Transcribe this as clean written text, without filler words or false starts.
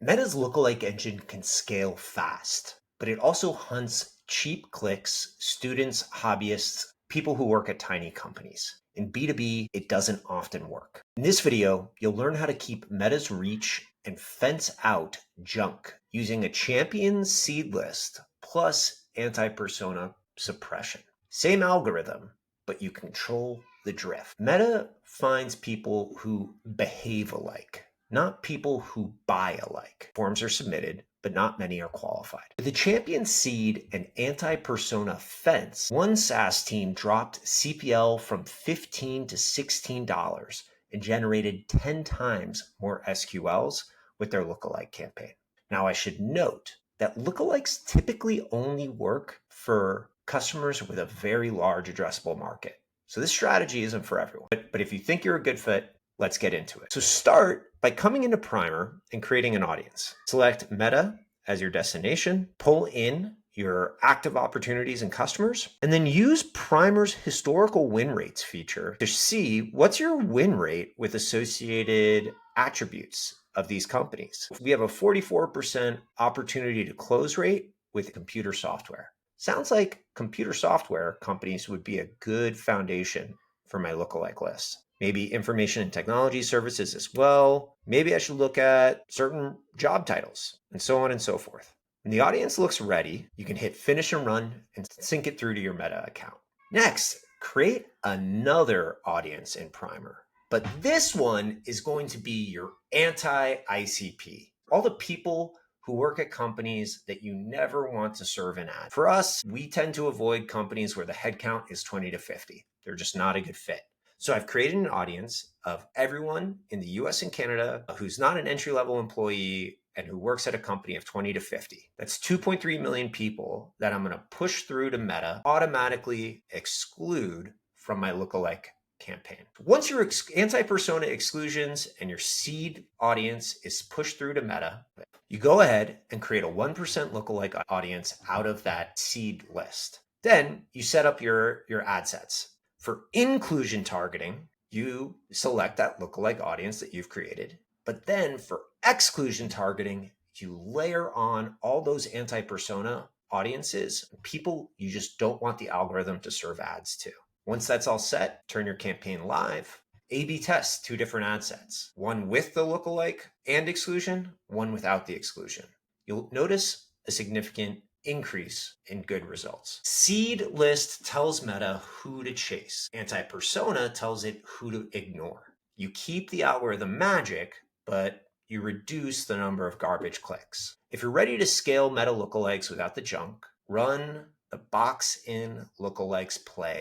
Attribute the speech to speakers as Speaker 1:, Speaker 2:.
Speaker 1: Meta's lookalike engine can scale fast, but it also hunts cheap clicks, students, hobbyists, people who work at tiny companies. In B2B, it doesn't often work. In this video, you'll learn how to keep Meta's reach and fence out junk using a champion seed list plus anti-persona suppression. Same algorithm, but you control the drift. Meta finds people who behave alike, not people who buy alike. Forms are submitted, but not many are qualified. With the champion seed and anti-persona fence, one SaaS team dropped CPL from $15 to $16 and generated 10 times more SQLs with their lookalike campaign. Now, I should note that lookalikes typically only work for customers with a very large addressable market. So this strategy isn't for everyone. But if you think you're a good fit, let's get into it. So start by coming into Primer and creating an audience. Select Meta as your destination, pull in your active opportunities and customers, and then use Primer's historical win rates feature to see what's your win rate with associated attributes of these companies. We have a 44% opportunity to close rate with computer software. Sounds like computer software companies would be a good foundation for my lookalike list. Maybe information and technology services as well. Maybe I should look at certain job titles and so on and so forth. When the audience looks ready, you can hit finish and run and sync it through to your Meta account. Next, create another audience in Primer. But this one is going to be your anti-ICP. All the people who work at companies that you never want to serve an ad. For us, we tend to avoid companies where the headcount is 20 to 50. They're just not a good fit. So I've created an audience of everyone in the US and Canada who's not an entry-level employee and who works at a company of 20 to 50. That's 2.3 million people that I'm going to push through to Meta, automatically exclude from my lookalike campaign. Once your anti-persona exclusions and your seed audience is pushed through to Meta, you go ahead and create a 1% lookalike audience out of that seed list. Then you set up your ad sets. For inclusion targeting, you select that lookalike audience that you've created. But then for exclusion targeting, you layer on all those anti-persona audiences, people you just don't want the algorithm to serve ads to. Once that's all set, turn your campaign live. A/B test 2 different ad sets, one with the lookalike and exclusion, one without the exclusion. You'll notice a significant increase in good results. Seed list tells Meta who to chase. Anti-persona tells it who to ignore. You keep the algorithm magic, but you reduce the number of garbage clicks. If you're ready to scale Meta lookalikes without the junk, run the box in lookalikes play